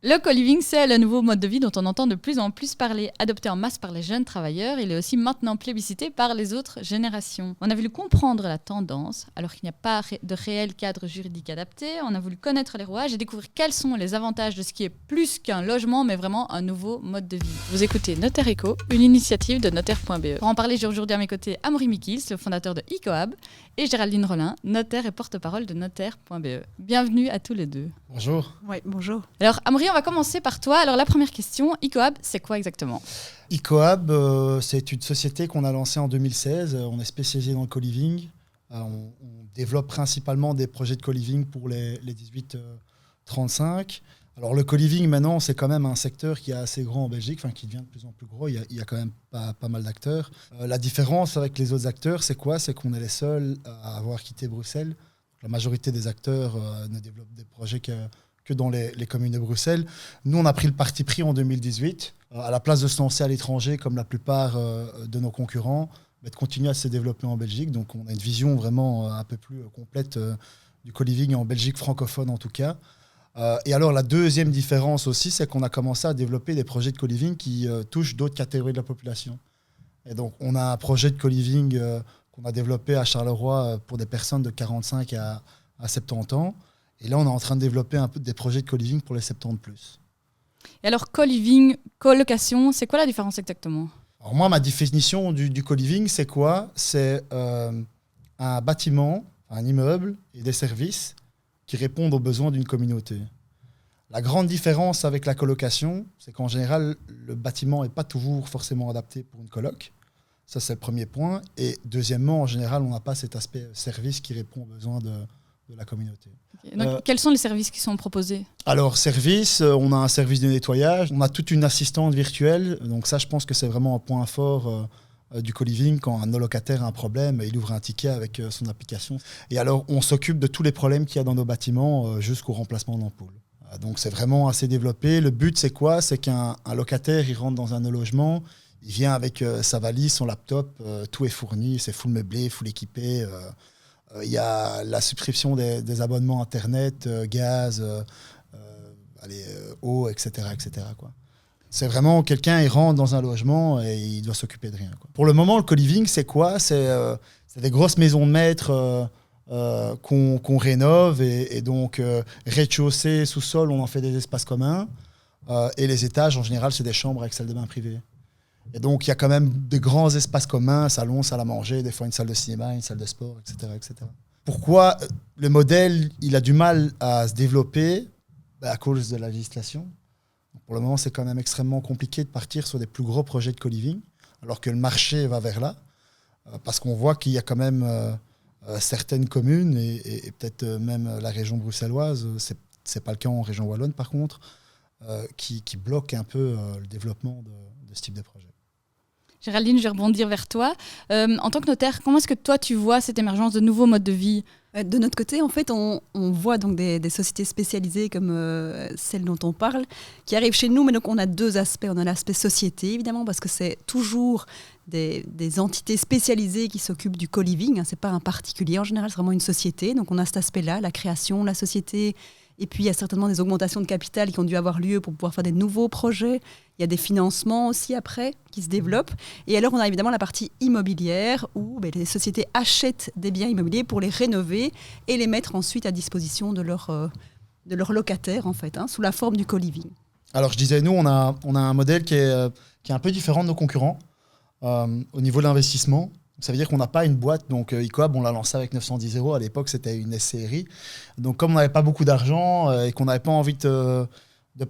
Le co-living, c'est le nouveau mode de vie dont on entend de plus en plus parler. Adopté en masse par les jeunes travailleurs, il est aussi maintenant plébiscité par les autres générations. On a voulu comprendre la tendance, alors qu'il n'y a pas de réel cadre juridique adapté. On a voulu connaître les rouages et découvrir quels sont les avantages de ce qui est plus qu'un logement, mais vraiment un nouveau mode de vie. Vous écoutez Notaire Éco, une initiative de notaire.be. Pour en parler, j'ai aujourd'hui à mes côtés Amaury Mikils, le fondateur de Ecoab, et Géraldine Rollin, notaire et porte-parole de notaire.be. Bienvenue à tous les deux. Bonjour. Oui, bonjour. Alors Amaury, on va commencer par toi. Alors la première question, Ecoab, c'est quoi exactement ? Ecoab, c'est une société qu'on a lancée en 2016. On est spécialisé dans le co-living. On développe principalement des projets de co-living pour les 18-35. Alors le co-living maintenant, c'est quand même un secteur qui est assez grand en Belgique, qui devient de plus en plus gros. Il y a quand même pas mal d'acteurs. La différence avec les autres acteurs, c'est quoi ? C'est qu'on est les seuls à avoir quitté Bruxelles. La majorité des acteurs ne développent des projets que dans les communes de Bruxelles. Nous, on a pris le parti pris en 2018, à la place de se lancer à l'étranger, comme la plupart de nos concurrents, de continuer à se développer en Belgique. Donc, on a une vision vraiment un peu plus complète du co-living en Belgique francophone, en tout cas. Et alors, la deuxième différence aussi, c'est qu'on a commencé à développer des projets de co-living qui touchent d'autres catégories de la population. Et donc, on a un projet de co-living qu'on a développé à Charleroi pour des personnes de 45 à 70 ans. Et là, on est en train de développer un peu des projets de co-living pour les 70+. Et alors, co-living, colocation, c'est quoi la différence exactement ? Alors moi, ma définition du co-living, c'est quoi ? C'est un bâtiment, un immeuble et des services qui répondent aux besoins d'une communauté. La grande différence avec la colocation, c'est qu'en général, le bâtiment n'est pas toujours forcément adapté pour une coloc. Ça, c'est le premier point. Et deuxièmement, en général, on n'a pas cet aspect service qui répond aux besoins de la communauté. Okay. Donc, quels sont les services qui sont proposés ? Alors, service, on a un service de nettoyage, on a toute une assistante virtuelle. Donc ça, je pense que c'est vraiment un point fort du co-living. Quand un locataire a un problème, il ouvre un ticket avec son application. Et alors, on s'occupe de tous les problèmes qu'il y a dans nos bâtiments jusqu'au remplacement d'ampoules. Donc c'est vraiment assez développé. Le but, c'est quoi ? C'est qu'un locataire, il rentre dans un logement, il vient avec sa valise, son laptop, tout est fourni, c'est full meublé, full équipé. Il y a la subscription des abonnements Internet, gaz, eau, etc. quoi. C'est vraiment quelqu'un, il rentre dans un logement et il doit s'occuper de rien, quoi. Pour le moment, le co-living, c'est quoi ? C'est des grosses maisons de maîtres qu'on rénove et donc rez-de-chaussée, sous-sol, on en fait des espaces communs. Et les étages, en général, c'est des chambres avec salle de bain privée. Et donc, il y a quand même de grands espaces communs, salon, salle à manger, des fois une salle de cinéma, une salle de sport, etc. Pourquoi le modèle il a du mal à se développer ? À cause de la législation. Pour le moment, c'est quand même extrêmement compliqué de partir sur des plus gros projets de co-living, alors que le marché va vers là, parce qu'on voit qu'il y a quand même certaines communes, et peut-être même la région bruxelloise, c'est pas le cas en région wallonne par contre, qui bloquent un peu le développement de ce type de projet. Géraldine, je vais rebondir vers toi. En tant que notaire, comment est-ce que toi, tu vois cette émergence de nouveaux modes de vie ? De notre côté, en fait, on voit donc des sociétés spécialisées comme celle dont on parle, qui arrivent chez nous, mais donc on a deux aspects. On a l'aspect société, évidemment, parce que c'est toujours des entités spécialisées qui s'occupent du co-living. Ce n'est pas un particulier, en général, c'est vraiment une société. Donc on a cet aspect-là, la création, la société. Et puis, il y a certainement des augmentations de capital qui ont dû avoir lieu pour pouvoir faire des nouveaux projets. Il y a des financements aussi après qui se développent. Et alors, on a évidemment la partie immobilière où les sociétés achètent des biens immobiliers pour les rénover et les mettre ensuite à disposition de leurs locataires, en fait, sous la forme du co-living. Alors, je disais, nous, on a un modèle qui est un peu différent de nos concurrents au niveau de l'investissement. Ça veut dire qu'on n'a pas une boîte, donc Ecoab, on l'a lancé avec 910 €. À l'époque, c'était une SCRI. Donc, comme on n'avait pas beaucoup d'argent et qu'on n'avait pas envie de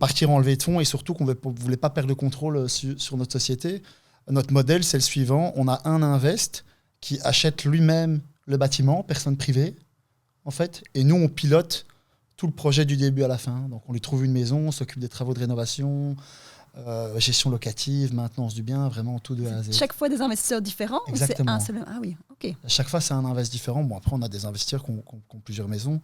partir en levée de fonds et surtout qu'on ne voulait pas perdre le contrôle sur notre société, notre modèle, c'est le suivant. On a un invest qui achète lui-même le bâtiment, personne privée, en fait. Et nous, on pilote tout le projet du début à la fin. Donc, on lui trouve une maison, on s'occupe des travaux de rénovation, gestion locative, maintenance du bien, vraiment tout de A à Z. Chaque fois des investisseurs différents. Exactement. Ou c'est un seul... Ah oui, ok. À chaque fois, c'est un investisseur différent. Bon, après, on a des investisseurs qui ont plusieurs maisons,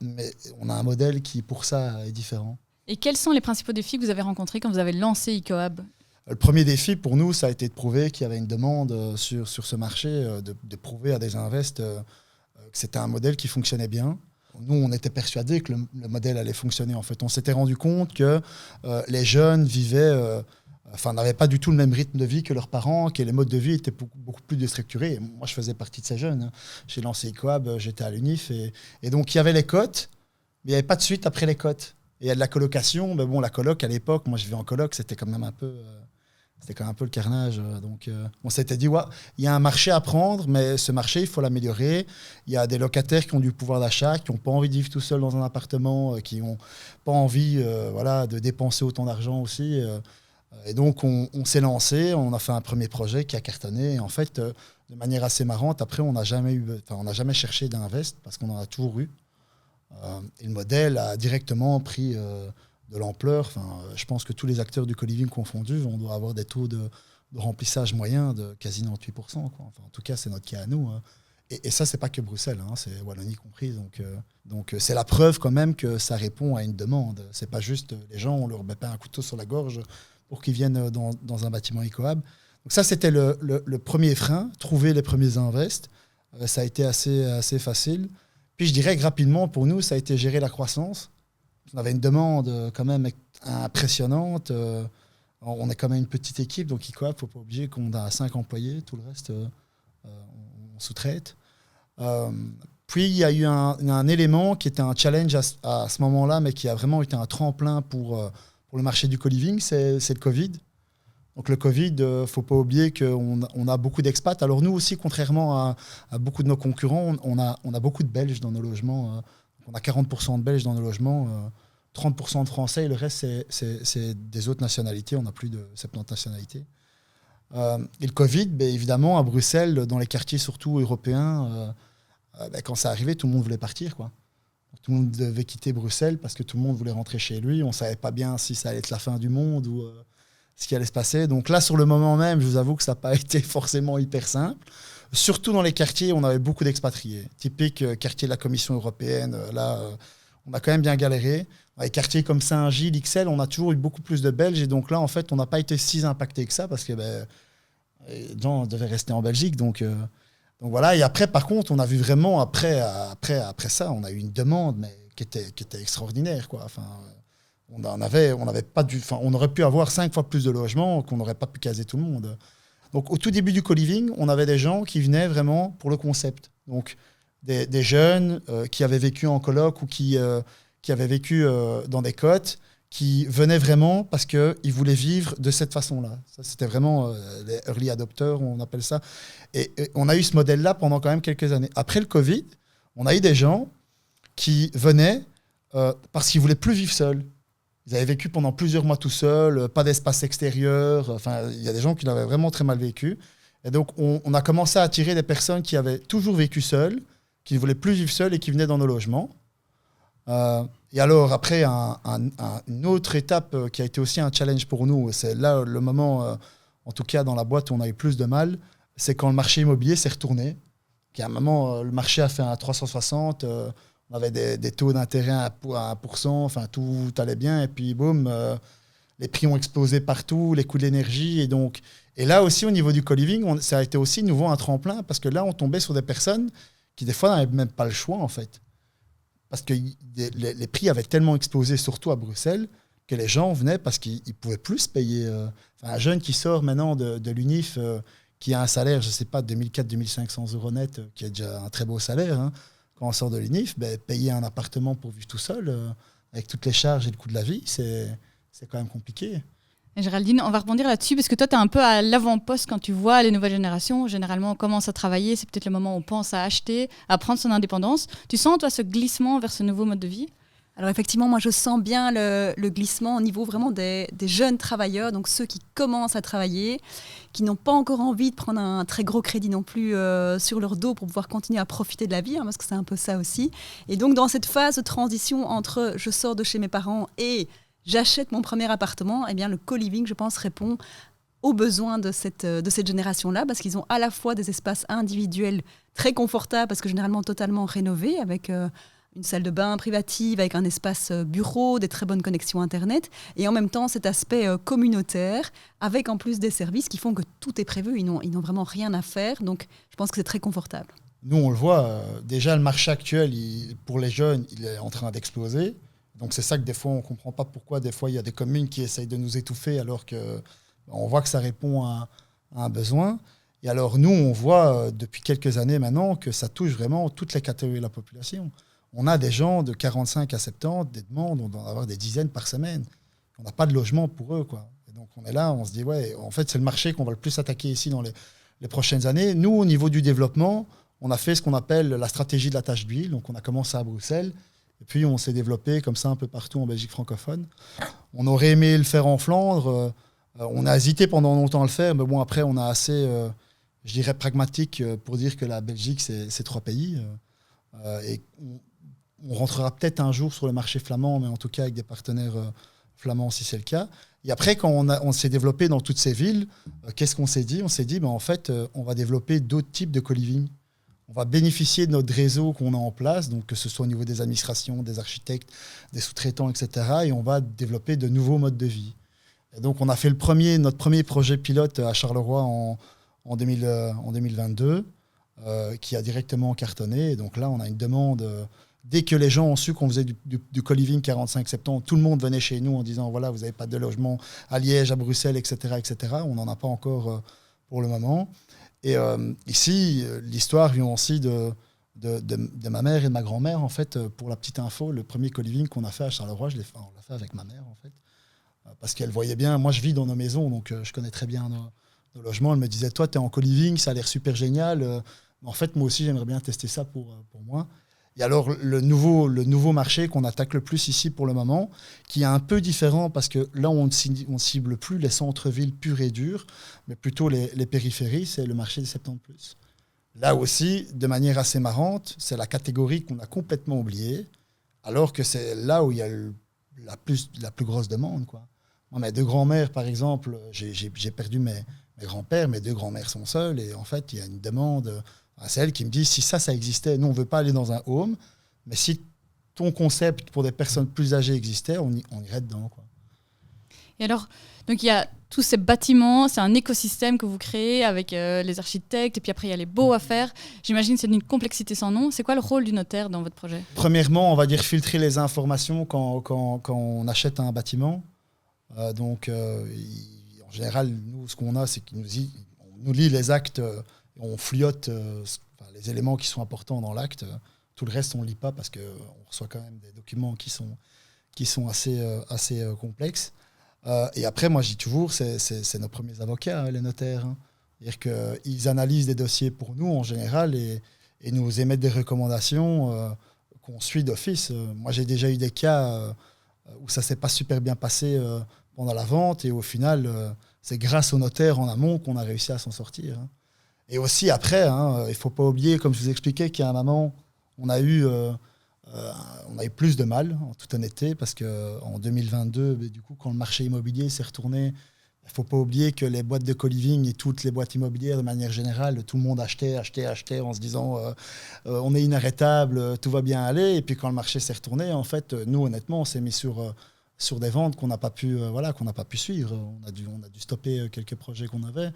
mais on a un modèle qui, pour ça, est différent. Et quels sont les principaux défis que vous avez rencontrés quand vous avez lancé Ecoab ? Le premier défi pour nous, ça a été de prouver qu'il y avait une demande sur ce marché, de prouver à des invests que c'était un modèle qui fonctionnait bien. nous, on était persuadés que le modèle allait fonctionner. En fait, on s'était rendu compte que les jeunes vivaient, n'avaient pas du tout le même rythme de vie que leurs parents, que les modes de vie étaient beaucoup plus déstructurés. Et moi, je faisais partie de ces jeunes. Hein. J'ai lancé Ecoab, j'étais à l'UNIF. Et donc, il y avait les cotes, mais il n'y avait pas de suite après les cotes. Et il y a de la colocation. Mais bon, la coloc, à l'époque, moi, je vivais en coloc, c'était quand même un peu... C'était quand même un peu le carnage. Donc, on s'était dit, il y a un marché à prendre, mais ce marché, il faut l'améliorer. Il y a des locataires qui ont du pouvoir d'achat, qui n'ont pas envie de vivre tout seuls dans un appartement, qui n'ont pas envie de dépenser autant d'argent aussi. Et donc, on s'est lancé, on a fait un premier projet qui a cartonné. Et en fait, de manière assez marrante, après, on n'a jamais cherché d'invest parce qu'on en a toujours eu. Et le modèle a directement pris... de l'ampleur. Je pense que tous les acteurs du co-living confondus, on doit avoir des taux de remplissage moyen de quasi 98%. Quoi. En tout cas, c'est notre cas à nous. Hein. Et ça, c'est pas que Bruxelles, hein, c'est Wallonie compris. Donc c'est la preuve quand même que ça répond à une demande. C'est pas juste les gens, on leur met pas un couteau sur la gorge pour qu'ils viennent dans un bâtiment Ecoab. Donc ça, c'était le premier frein, trouver les premiers invests. Ça a été assez facile. Puis je dirais que rapidement, pour nous, ça a été gérer la croissance. On avait une demande quand même impressionnante. On est quand même une petite équipe, donc Ecoab, il ne faut pas oublier qu'on a 5 employés, tout le reste, on sous-traite. Puis, il y a eu un élément qui était un challenge à ce moment-là, mais qui a vraiment été un tremplin pour le marché du co-living, c'est le Covid. Donc le Covid, il ne faut pas oublier qu'on a beaucoup d'expats. Alors nous aussi, contrairement à beaucoup de nos concurrents, on a beaucoup de Belges dans nos logements. On a 40% de Belges dans nos logements, 30% de Français, et le reste, c'est des autres nationalités. On a plus de 70 nationalités. Et le Covid, évidemment, à Bruxelles, dans les quartiers surtout européens, quand ça arrivait, tout le monde voulait partir, quoi. Tout le monde devait quitter Bruxelles parce que tout le monde voulait rentrer chez lui. On ne savait pas bien si ça allait être la fin du monde ou ce qui allait se passer. Donc là, sur le moment même, je vous avoue que ça n'a pas été forcément hyper simple. Surtout dans les quartiers, on avait beaucoup d'expatriés. Typique quartier de la Commission européenne, on a quand même bien galéré. Dans les quartiers comme Saint-Gilles, Ixelles, on a toujours eu beaucoup plus de Belges. Et donc là, en fait, on n'a pas été si impacté que ça parce que les gens devaient rester en Belgique. Donc voilà. Et après, par contre, on a vu vraiment, après ça, on a eu une demande mais qui était extraordinaire, quoi. On aurait pu avoir 5 fois plus de logements qu'on n'aurait pas pu caser tout le monde. Donc, au tout début du co-living, on avait des gens qui venaient vraiment pour le concept. Donc, des jeunes qui avaient vécu en coloc ou qui avaient vécu dans des cotes, qui venaient vraiment parce qu'ils voulaient vivre de cette façon-là. Ça, c'était vraiment les early adopters, on appelle ça. Et on a eu ce modèle-là pendant quand même quelques années. Après le Covid, on a eu des gens qui venaient parce qu'ils ne voulaient plus vivre seuls. Ils avaient vécu pendant plusieurs mois tout seuls, pas d'espace extérieur. Il y a des gens qui l'avaient vraiment très mal vécu. Et donc, on a commencé à attirer des personnes qui avaient toujours vécu seules, qui ne voulaient plus vivre seules et qui venaient dans nos logements. Et alors, après, une autre étape qui a été aussi un challenge pour nous, c'est là le moment, en tout cas dans la boîte où on a eu plus de mal, c'est quand le marché immobilier s'est retourné. À un moment, le marché a fait un 360, on avait des taux d'intérêt à 1%, tout allait bien, et puis boum, les prix ont explosé partout, les coûts de l'énergie, et là aussi au niveau du co-living, ça a été aussi nouveau un tremplin, parce que là on tombait sur des personnes qui des fois n'avaient même pas le choix en fait, parce que les prix avaient tellement explosé, surtout à Bruxelles, que les gens venaient parce qu'ils ne pouvaient plus se payer. Un jeune qui sort maintenant de l'UNIF, qui a un salaire, je ne sais pas, de 2400-2500 euros net, qui est déjà un très beau salaire, hein. Quand on sort de l'UNIF, payer un appartement pour vivre tout seul, avec toutes les charges et le coût de la vie, c'est quand même compliqué. Et Géraldine, on va rebondir là-dessus, parce que toi, tu es un peu à l'avant-poste quand tu vois les nouvelles générations. Généralement, on commence à travailler, c'est peut-être le moment où on pense à acheter, à prendre son indépendance. Tu sens, toi, ce glissement vers ce nouveau mode de vie ? Alors effectivement, moi je sens bien le glissement au niveau vraiment des jeunes travailleurs, donc ceux qui commencent à travailler, qui n'ont pas encore envie de prendre un très gros crédit non plus sur leur dos pour pouvoir continuer à profiter de la vie, hein, parce que c'est un peu ça aussi. Et donc dans cette phase de transition entre je sors de chez mes parents et j'achète mon premier appartement, eh bien le co-living, je pense, répond aux besoins de cette génération-là, parce qu'ils ont à la fois des espaces individuels très confortables, parce que généralement totalement rénovés, avec une salle de bain privative, avec un espace bureau, des très bonnes connexions Internet, et en même temps cet aspect communautaire, avec en plus des services qui font que tout est prévu, ils n'ont vraiment rien à faire, donc je pense que c'est très confortable. nous, on le voit, déjà le marché actuel, pour les jeunes, il est en train d'exploser. Donc c'est ça que des fois, on ne comprend pas pourquoi des fois, il y a des communes qui essayent de nous étouffer alors qu'on voit que ça répond à un besoin. Et alors nous, on voit depuis quelques années maintenant que ça touche vraiment toutes les catégories de la population. On a des gens de 45 à 70, des demandes, on doit en avoir des dizaines par semaine. On n'a pas de logement pour eux, quoi. Et donc on est là, on se dit, ouais, en fait, c'est le marché qu'on va le plus attaquer ici dans les prochaines années. Nous, au niveau du développement, on a fait ce qu'on appelle la stratégie de la tâche d'huile. Donc on a commencé à Bruxelles, et puis on s'est développé comme ça un peu partout en Belgique francophone. On aurait aimé le faire en Flandre. On a hésité pendant longtemps à le faire, mais bon, après, on a assez, je dirais, pragmatique pour dire que la Belgique, c'est 3 pays. Et on rentrera peut-être un jour sur le marché flamand, mais en tout cas avec des partenaires flamands si c'est le cas. Et après, quand on s'est développé dans toutes ces villes, qu'est-ce qu'on s'est dit ? On s'est dit, en fait, on va développer d'autres types de co-living. On va bénéficier de notre réseau qu'on a en place, donc que ce soit au niveau des administrations, des architectes, des sous-traitants, etc. Et on va développer de nouveaux modes de vie. Et donc, on a fait notre premier projet pilote à Charleroi en 2022, qui a directement cartonné. Et donc là, on a une demande. Dès que les gens ont su qu'on faisait du co-living 45-70, tout le monde venait chez nous en disant, voilà, vous n'avez pas de logement à Liège, à Bruxelles, etc. etc. On n'en a pas encore pour le moment. Et ici, l'histoire vient aussi de ma mère et de ma grand-mère. En fait, pour la petite info, le premier co-living qu'on a fait à Charleroi, on l'a fait avec ma mère, en fait. Parce qu'elle voyait bien, moi je vis dans nos maisons, donc je connais très bien nos logements. Elle me disait, toi, tu es en co-living, ça a l'air super génial. En fait, moi aussi, j'aimerais bien tester ça pour moi. Et alors, le nouveau marché qu'on attaque le plus ici pour le moment, qui est un peu différent parce que là, on ne cible plus les centres-villes purs et durs, mais plutôt les périphéries, c'est le marché des 70+. Là aussi, de manière assez marrante, c'est la catégorie qu'on a complètement oubliée, alors que c'est là où il y a la plus grosse demande, quoi. Moi, mes 2 grands-mères, par exemple, j'ai perdu mes grands-pères, mes 2 grands-mères sont seules, et en fait, il y a une demande. C'est elle qui me dit, si ça existait, nous, on ne veut pas aller dans un home, mais si ton concept pour des personnes plus âgées existait, on irait dedans, quoi. Et alors, donc il y a tous ces bâtiments, c'est un écosystème que vous créez avec les architectes, et puis après, il y a les baux à faire. J'imagine que c'est d'une complexité sans nom. C'est quoi le rôle du notaire dans votre projet ? Premièrement, on va dire filtrer les informations quand on achète un bâtiment. En général, nous, ce qu'on a, c'est qu'on nous lit les actes. On fliote les éléments qui sont importants dans l'acte. Tout le reste, on ne lit pas parce qu'on reçoit quand même des documents qui sont assez complexes. Et après, moi, je dis toujours, c'est nos premiers avocats, hein, les notaires. Hein. C'est-à-dire qu'ils analysent des dossiers pour nous, en général, et nous émettent des recommandations qu'on suit d'office. Moi, j'ai déjà eu des cas où ça ne s'est pas super bien passé pendant la vente, et au final, c'est grâce aux notaires en amont qu'on a réussi à s'en sortir. Hein. Et aussi après, il ne faut pas oublier, comme je vous expliquais, qu'à un moment, on a eu plus de mal, en toute honnêteté, parce qu'en 2022, du coup, quand le marché immobilier s'est retourné, il ne faut pas oublier que les boîtes de co-living et toutes les boîtes immobilières, de manière générale, tout le monde achetait en se disant on est inarrêtable, tout va bien aller. Et puis quand le marché s'est retourné, en fait, nous, honnêtement, on s'est mis sur des ventes qu'on n'a pas pu suivre. On a dû stopper quelques projets qu'on avait.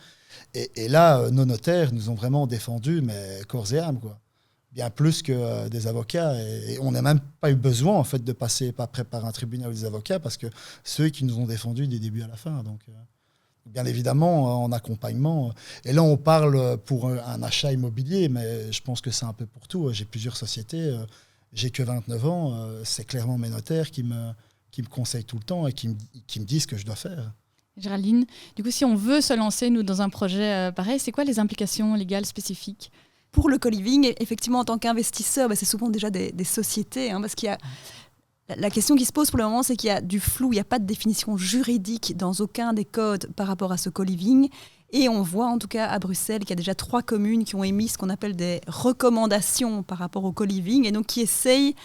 Et là, nos notaires nous ont vraiment défendus, mais corps et âme, quoi. Bien plus que des avocats. Et on n'a même pas eu besoin, en fait, de passer par un tribunal ou des avocats, parce que ceux qui nous ont défendus du début à la fin. Donc, bien évidemment, en accompagnement. Et là, on parle pour un achat immobilier, mais je pense que c'est un peu pour tout. J'ai plusieurs sociétés. J'ai que 29 ans. C'est clairement mes notaires qui me conseillent tout le temps et qui me disent ce que je dois faire. Géraldine, du coup, si on veut se lancer, nous, dans un projet pareil, c'est quoi les implications légales spécifiques ? Pour le co-living, effectivement, en tant qu'investisseur, c'est souvent déjà des sociétés, parce qu'il y a... La question qui se pose pour le moment, c'est qu'il y a du flou, il n'y a pas de définition juridique dans aucun des codes par rapport à ce co-living. Et on voit en tout cas à Bruxelles qu'il y a déjà 3 communes qui ont émis ce qu'on appelle des recommandations par rapport au co-living et donc qui essayent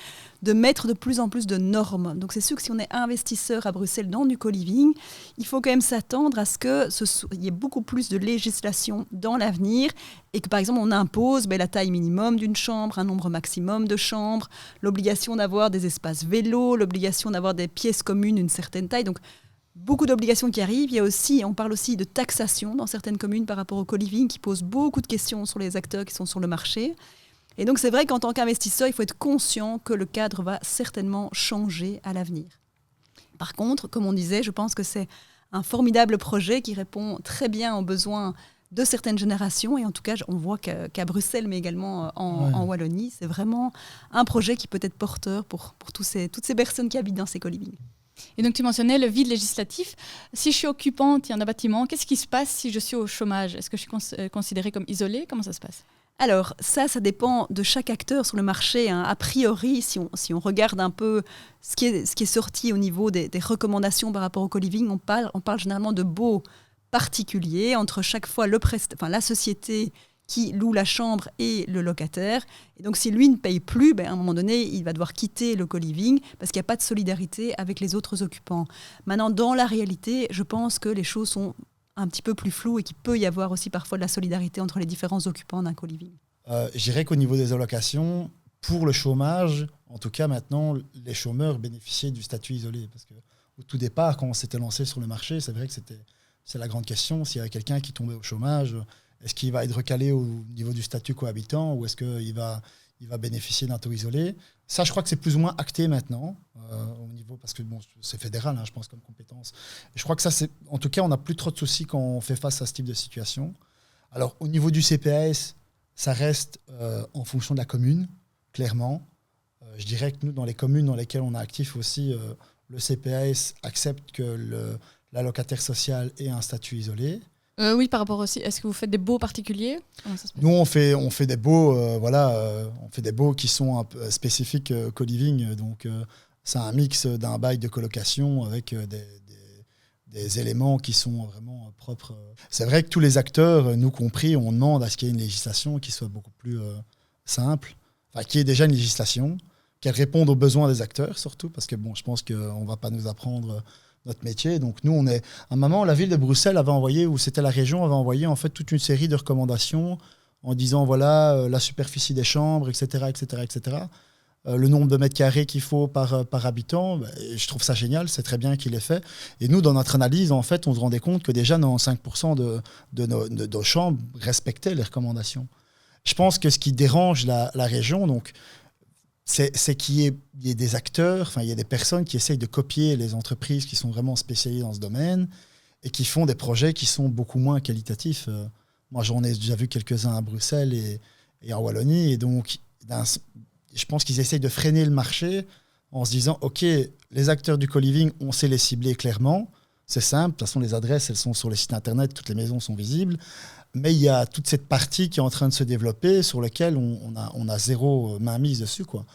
de mettre de plus en plus de normes. Donc c'est sûr que si on est investisseur à Bruxelles dans du co-living, il faut quand même s'attendre à ce qu'il y ait beaucoup plus de législation dans l'avenir et que par exemple on impose la taille minimum d'une chambre, un nombre maximum de chambres, l'obligation d'avoir des espaces vélos, l'obligation d'avoir des pièces communes d'une certaine taille. Donc beaucoup d'obligations qui arrivent. On parle aussi de taxation dans certaines communes par rapport au co-living qui pose beaucoup de questions sur les acteurs qui sont sur le marché. Et donc c'est vrai qu'en tant qu'investisseur, il faut être conscient que le cadre va certainement changer à l'avenir. Par contre, comme on disait, je pense que c'est un formidable projet qui répond très bien aux besoins de certaines générations. Et en tout cas, on voit qu'à Bruxelles, mais également en Wallonie, c'est vraiment un projet qui peut être porteur pour toutes ces personnes qui habitent dans ces co-living. Et donc tu mentionnais le vide législatif. Si je suis occupante d'un bâtiment, qu'est-ce qui se passe si je suis au chômage? Est-ce que je suis considérée comme isolée? Comment ça se passe? Alors ça dépend de chaque acteur sur le marché. Hein. A priori, si on regarde un peu ce qui est sorti au niveau des recommandations par rapport au co-living, on parle généralement de baux particuliers entre chaque fois la société qui loue la chambre et le locataire. Et donc si lui ne paye plus, à un moment donné, il va devoir quitter le co-living parce qu'il n'y a pas de solidarité avec les autres occupants. Maintenant, dans la réalité, je pense que les choses sont un petit peu plus floues et qu'il peut y avoir aussi parfois de la solidarité entre les différents occupants d'un co-living. Je dirais qu'au niveau des allocations, pour le chômage, en tout cas maintenant, les chômeurs bénéficiaient du statut isolé. Parce qu'au tout départ, quand on s'était lancé sur le marché, c'est vrai que c'est la grande question. S'il y avait quelqu'un qui tombait au chômage, est-ce qu'il va être recalé au niveau du statut cohabitant ou est-ce qu'il va bénéficier d'un taux isolé? Ça, je crois que c'est plus ou moins acté maintenant, au niveau, parce que c'est fédéral, je pense, comme compétence. Et je crois que ça, en tout cas, on n'a plus trop de soucis quand on fait face à ce type de situation. Alors, au niveau du CPAS, ça reste en fonction de la commune, clairement. Je dirais que nous, dans les communes dans lesquelles on est actif aussi, le CPAS accepte que l'allocataire social ait un statut isolé. Oui, par rapport aussi, est-ce que vous faites des baux particuliers? Nous, on fait des baux, on fait des baux qui sont un peu spécifiques co-living. Donc, c'est un mix d'un bail de colocation avec des éléments qui sont vraiment propres. C'est vrai que tous les acteurs, nous compris, on demande à ce qu'il y ait une législation qui soit beaucoup plus simple, qu'il y ait déjà une législation, qu'elle réponde aux besoins des acteurs surtout, parce que je pense qu'on ne va pas nous apprendre notre métier. Donc nous, à un moment, la ville de Bruxelles avait envoyé, ou c'était la région, avait envoyé en fait toute une série de recommandations en disant voilà la superficie des chambres, etc., etc., etc. Le nombre de mètres carrés qu'il faut par habitant. Je trouve ça génial, c'est très bien qu'il ait fait. Et nous, dans notre analyse, en fait, on se rendait compte que déjà 95% de nos chambres respectaient les recommandations. Je pense que ce qui dérange la région, donc, c'est qu'il y ait des acteurs, il y a des personnes qui essayent de copier les entreprises qui sont vraiment spécialisées dans ce domaine et qui font des projets qui sont beaucoup moins qualitatifs. Moi, j'en ai déjà vu quelques-uns à Bruxelles et en Wallonie. Et donc, je pense qu'ils essayent de freiner le marché en se disant, OK, les acteurs du co-living, on sait les cibler clairement. C'est simple. De toute façon, les adresses, elles sont sur les sites Internet. Toutes les maisons sont visibles. Mais il y a toute cette partie qui est en train de se développer sur laquelle on a zéro mainmise dessus, quoi.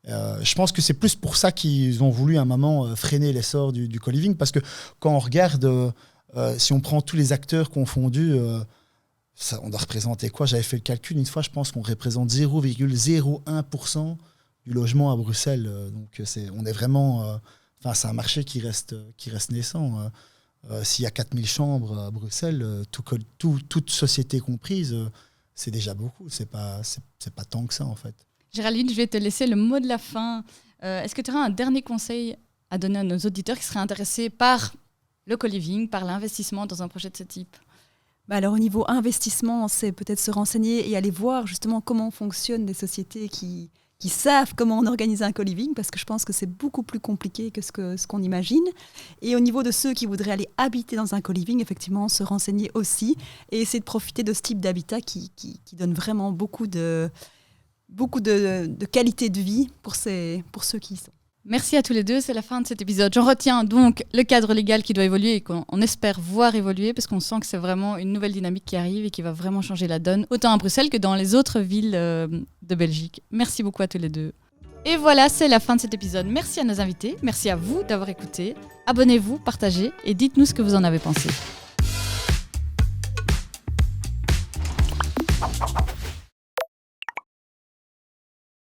Je pense que c'est plus pour ça qu'ils ont voulu à un moment freiner l'essor du co-living, parce que quand on regarde, si on prend tous les acteurs confondus, on doit représenter quoi? J'avais fait le calcul une fois, je pense qu'on représente 0,01% du logement à Bruxelles. Donc on est vraiment... c'est un marché qui reste naissant. S'il y a 4000 chambres à Bruxelles, toute société comprise, c'est déjà beaucoup. C'est pas tant que ça, en fait. Géraldine, je vais te laisser le mot de la fin. Est-ce que tu auras un dernier conseil à donner à nos auditeurs qui seraient intéressés par le co-living, par l'investissement dans un projet de ce type? Alors, au niveau investissement, c'est peut-être se renseigner et aller voir justement comment fonctionnent des sociétés qui savent comment on organise un co-living, parce que je pense que c'est beaucoup plus compliqué que ce qu'on imagine. Et au niveau de ceux qui voudraient aller habiter dans un co-living, effectivement, se renseigner aussi et essayer de profiter de ce type d'habitat qui donne vraiment beaucoup de qualité de vie pour ceux qui y sont. Merci à tous les deux, c'est la fin de cet épisode. J'en retiens donc le cadre légal qui doit évoluer et qu'on espère voir évoluer, parce qu'on sent que c'est vraiment une nouvelle dynamique qui arrive et qui va vraiment changer la donne, autant à Bruxelles que dans les autres villes de Belgique. Merci beaucoup à tous les deux. Et voilà, c'est la fin de cet épisode. Merci à nos invités, merci à vous d'avoir écouté. Abonnez-vous, partagez et dites-nous ce que vous en avez pensé.